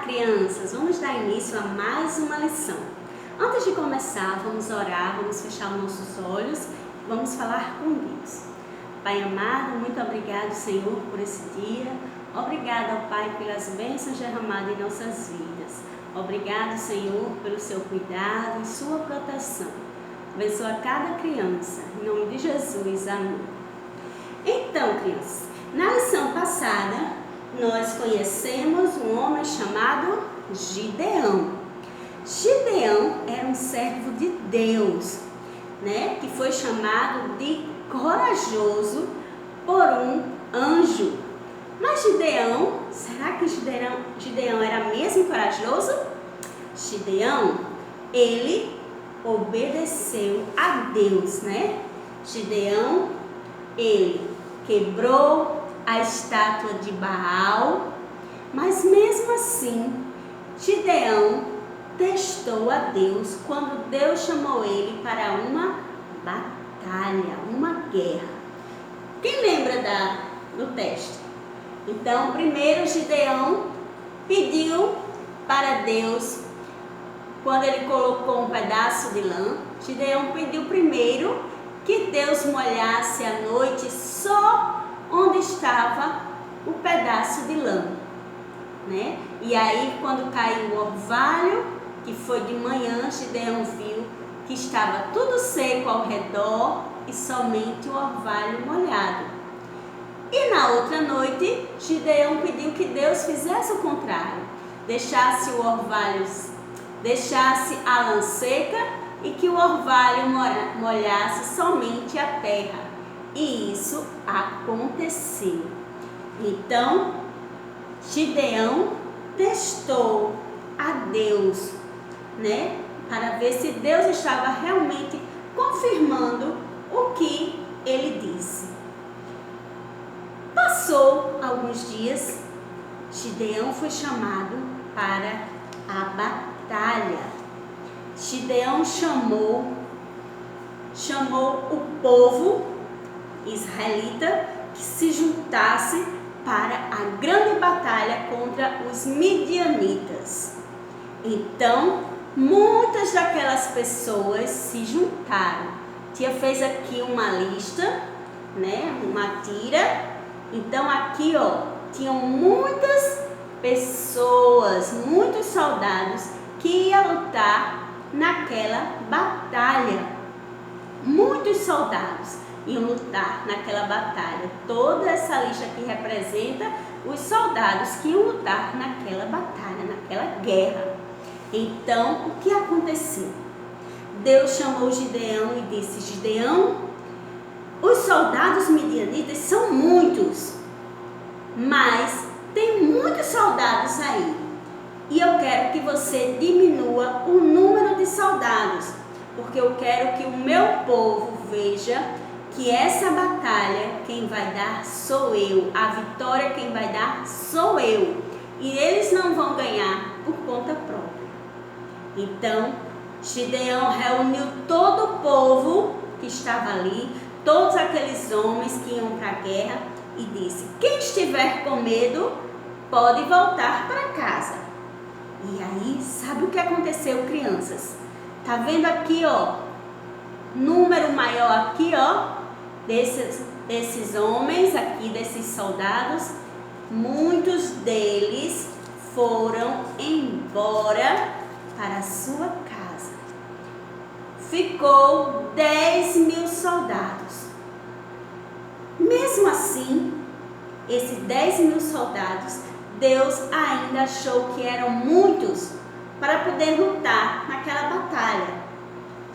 crianças, vamos dar início a mais uma lição. Antes de começar, vamos orar, vamos fechar os nossos olhos, vamos falar com Deus. Pai amado, muito obrigado, Senhor, por esse dia. Obrigada, ó Pai, pelas bênçãos derramadas em nossas vidas. Obrigado, Senhor, pelo seu cuidado e sua proteção. Abençoa cada criança, em nome de Jesus, amém. Então, crianças, na lição passada, nós conhecemos um homem chamado Gideão. Gideão era um servo de Deus, que foi chamado de corajoso por um anjo. Mas Gideão, será que Gideão era mesmo corajoso? Gideão, ele obedeceu a Deus, Gideão, ele quebrou a estátua de Baal, mas mesmo assim, Gideão testou a Deus quando Deus chamou ele para uma batalha, uma guerra. Quem lembra do teste? Então, primeiro Gideão pediu para Deus, quando ele colocou um pedaço de lã, Gideão pediu primeiro que Deus molhasse à noite só onde estava o pedaço de lã, E aí, quando caiu o orvalho, que foi de manhã, Gideão viu que estava tudo seco ao redor e somente o orvalho molhado. E na outra noite, Gideão pediu que Deus fizesse o contrário, deixasse o orvalho, deixasse a lã seca e que o orvalho molhasse somente a terra. E isso aconteceu. Então, Gideão testou a Deus, para ver se Deus estava realmente confirmando o que ele disse. Passou alguns dias, Gideão foi chamado para a batalha. Gideão chamou o povo israelita que se juntasse para a grande batalha contra os midianitas. Então, muitas daquelas pessoas se juntaram. Tia fez aqui uma lista, uma tira. Então, aqui, tinham muitas pessoas, muitos soldados que iam lutar naquela batalha. Muitos soldados iam lutar naquela batalha. Toda essa lista aqui representa os soldados que iam lutar naquela batalha, naquela guerra. Então, o que aconteceu? Deus chamou Gideão e disse: Gideão, os soldados midianitas são muitos, mas tem muitos soldados aí. E eu quero que você diminua o número de soldados, porque eu quero que o meu povo veja que essa batalha quem vai dar sou eu, a vitória quem vai dar sou eu, e eles não vão ganhar por conta própria. Então, Gideão reuniu todo o povo que estava ali, todos aqueles homens que iam para a guerra, e disse: quem estiver com medo pode voltar para casa. E aí, sabe o que aconteceu, crianças? Tá vendo aqui, número maior aqui, desses homens aqui, desses soldados? Muitos deles foram embora para a sua casa. Ficou 10.000 soldados. Mesmo assim, esses 10.000 soldados, Deus ainda achou que eram muitos para poder lutar naquela batalha.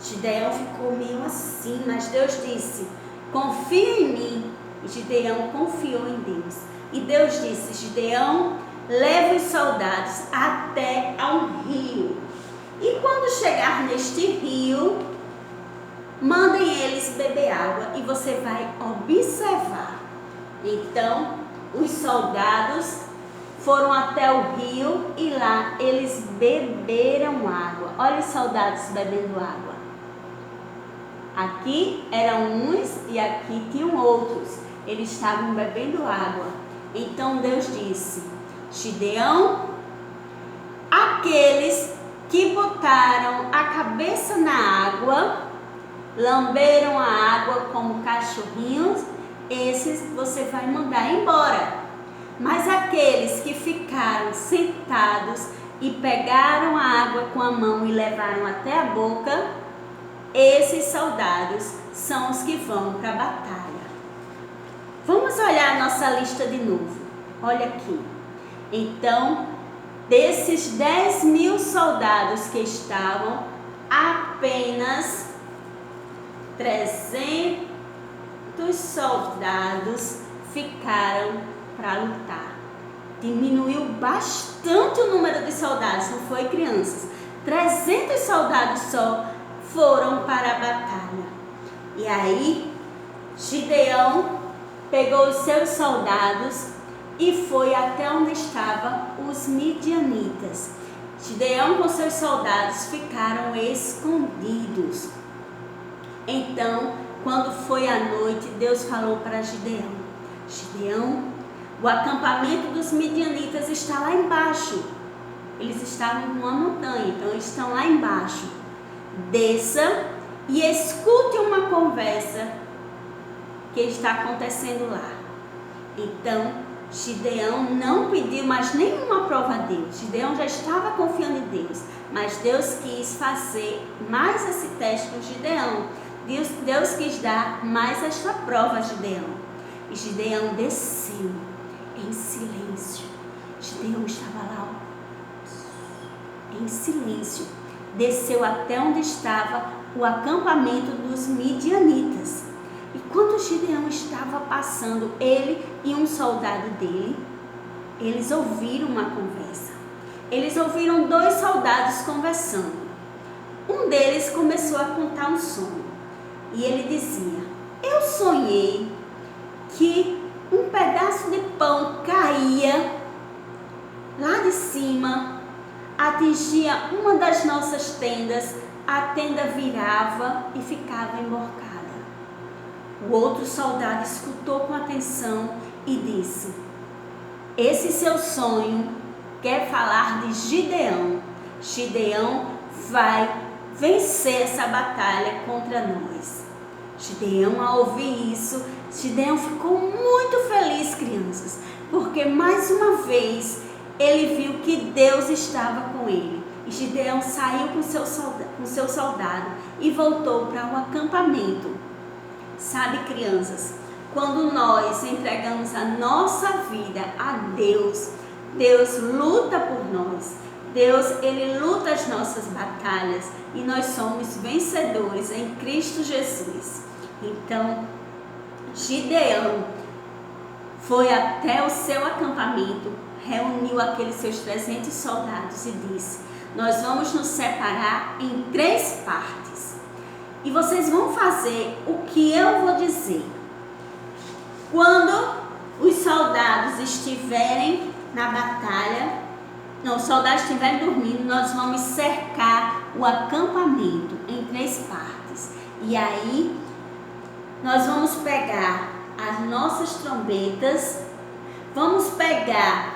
Gideão ficou meio assim, mas Deus disse: confia em mim. E Gideão confiou em Deus. E Deus disse: Gideão, leva os soldados até ao rio. E quando chegar neste rio, mandem eles beber água e você vai observar. Então, os soldados foram até o rio e lá eles beberam água. Olha os soldados bebendo água. Aqui eram uns e aqui tinham outros. Eles estavam bebendo água. Então Deus disse: Gideão, aqueles que botaram a cabeça na água, lamberam a água como cachorrinhos, esses você vai mandar embora. Mas aqueles que ficaram sentados e pegaram a água com a mão e levaram até a boca, esses soldados são os que vão para a batalha. Vamos olhar a nossa lista de novo. Olha aqui. Então, desses 10.000 soldados que estavam, apenas 300 soldados ficaram para lutar. Diminuiu bastante o número de soldados, não foi, crianças? 300 soldados só foram para a batalha. E aí, Gideão pegou os seus soldados e foi até onde estavam os midianitas. Gideão com seus soldados ficaram escondidos. Então, quando foi a noite, Deus falou para Gideão: Gideão, o acampamento dos midianitas está lá embaixo. Eles estavam numa montanha, então eles estão lá embaixo. Desça e escute uma conversa que está acontecendo lá. Então, Gideão não pediu mais nenhuma prova a Deus. Gideão já estava confiando em Deus, mas Deus quis fazer mais esse teste com Gideão. Deus quis dar mais esta prova a Gideão. E Gideão desceu em silêncio. Gideão estava lá, em silêncio. Desceu até onde estava o acampamento dos midianitas. E quando Gideão estava passando, ele e um soldado dele, eles ouviram uma conversa. Eles ouviram 2 soldados conversando. Um deles começou a contar um sonho. E ele dizia: eu sonhei que um pedaço de pão caía lá de cima, atingia uma das nossas tendas, a tenda virava e ficava emborcada. O outro soldado escutou com atenção e disse: esse seu sonho quer falar de Gideão. Gideão vai vencer essa batalha contra nós. Gideão, ao ouvir isso, Gideão ficou muito feliz, crianças, porque mais uma vez ele viu que Deus estava com ele. E Gideão saiu com seu soldado e voltou para o acampamento. Sabe, crianças, quando nós entregamos a nossa vida a Deus, Deus luta por nós. Deus, Ele luta as nossas batalhas e nós somos vencedores em Cristo Jesus. Então, Gideão foi até o seu acampamento, reuniu aqueles seus 300 soldados e disse: nós vamos nos separar em 3 partes. E vocês vão fazer o que eu vou dizer. Quando os soldados estiverem na batalha, os soldados estiverem dormindo, nós vamos cercar o acampamento em 3 partes. E aí, nós vamos pegar as nossas trombetas, vamos pegar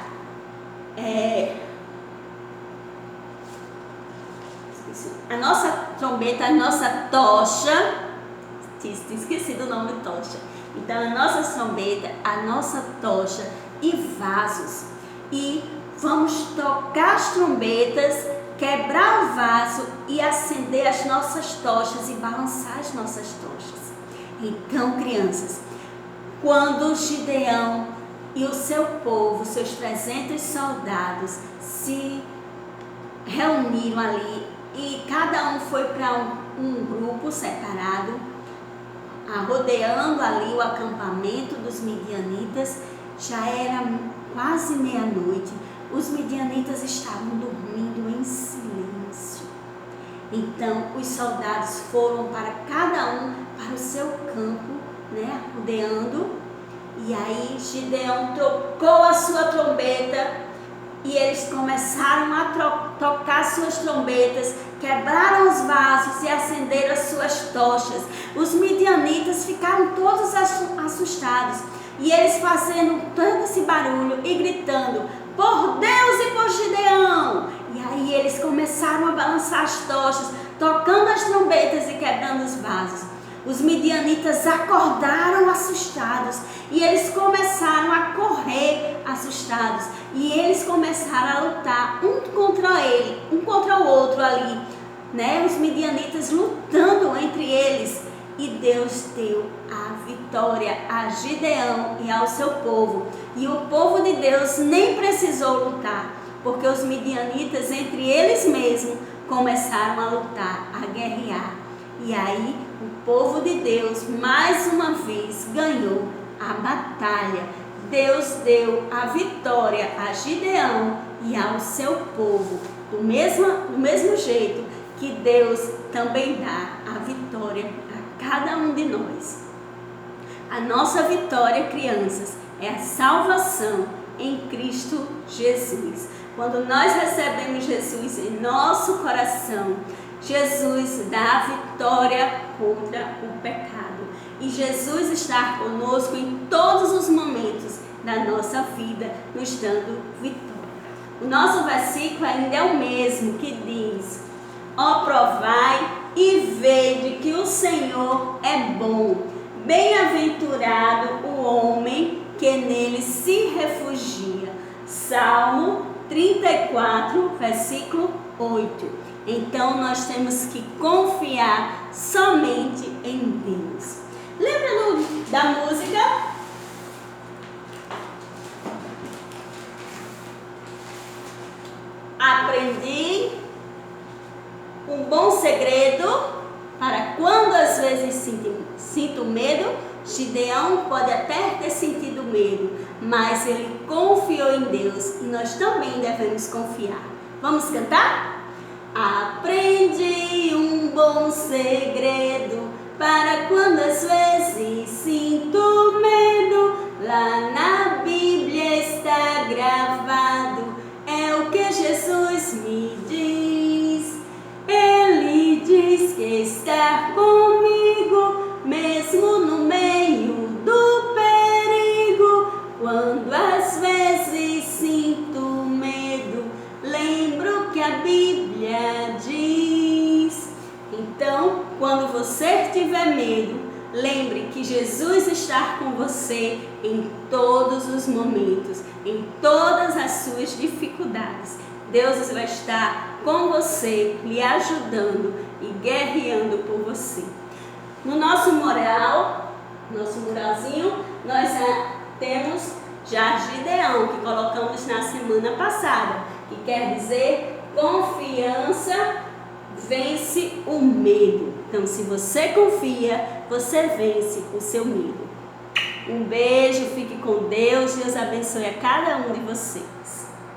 a nossa trombeta, a nossa tocha, tinha esquecido o nome tocha. Então, a nossa trombeta, a nossa tocha e vasos. E vamos tocar as trombetas, quebrar o vaso e acender as nossas tochas e balançar as nossas tochas. Então, crianças, quando Gideão e o seu povo, seus 300 soldados, se reuniram ali e cada um foi para um grupo separado, rodeando ali o acampamento dos midianitas, já era quase meia-noite. Os midianitas estavam dormindo em silêncio. Então, os soldados foram para cada um para o seu campo, rodeando. E aí, Gideão tocou a sua trombeta e eles começaram a tocar suas trombetas, quebraram os vasos e acenderam as suas tochas. Os midianitas ficaram todos assustados e eles fazendo todo esse barulho e gritando: por Deus e por Gideão! E aí quebrando os vasos. Os midianitas acordaram assustados e eles começaram a correr assustados. E eles começaram a lutar um contra o outro ali, né? Os midianitas lutando entre eles. E Deus deu a vitória a Gideão e ao seu povo. E o povo de Deus nem precisou lutar, porque os midianitas entre eles mesmos começaram a lutar, a guerrear. E aí o povo de Deus mais uma vez ganhou a batalha. Deus deu a vitória a Gideão e ao seu povo. Do mesmo jeito que Deus também dá a vitória a cada um de nós. A nossa vitória, crianças, é a salvação em Cristo Jesus. Quando nós recebemos Jesus em nosso coração, Jesus dá a vitória contra o pecado. E Jesus está conosco em todos os momentos da nossa vida, nos dando vitória. O nosso versículo ainda é o mesmo, que diz: ó, provai e vede que o Senhor é bom. Bem-aventurado o homem que nele se refugia. Salmo 34, versículo 8. Então nós temos que confiar somente em Deus. Lembra da música? Aprendi um bom segredo para quando às vezes sinto medo. Gideão pode até ter sentido medo, mas ele confiou em Deus e nós também devemos confiar. Vamos cantar? Aprendi um bom segredo para quando às vezes sinto medo. Lá na Bíblia está gravado, é o que Jesus me diz. Ele diz que está comigo, mesmo no meio do perigo. Quando às vezes sinto medo, lembro que a Bíblia diz. Então, quando você tiver medo, lembre que Jesus está com você em todos os momentos, em todas as suas dificuldades. Deus vai estar com você, lhe ajudando e guerreando por você. No nosso muralzinho, nós temos já Gideão, que colocamos na semana passada, que quer dizer confiança vence o medo. Então, se você confia, você vence o seu medo. Um beijo, fique com Deus, Deus abençoe a cada um de vocês.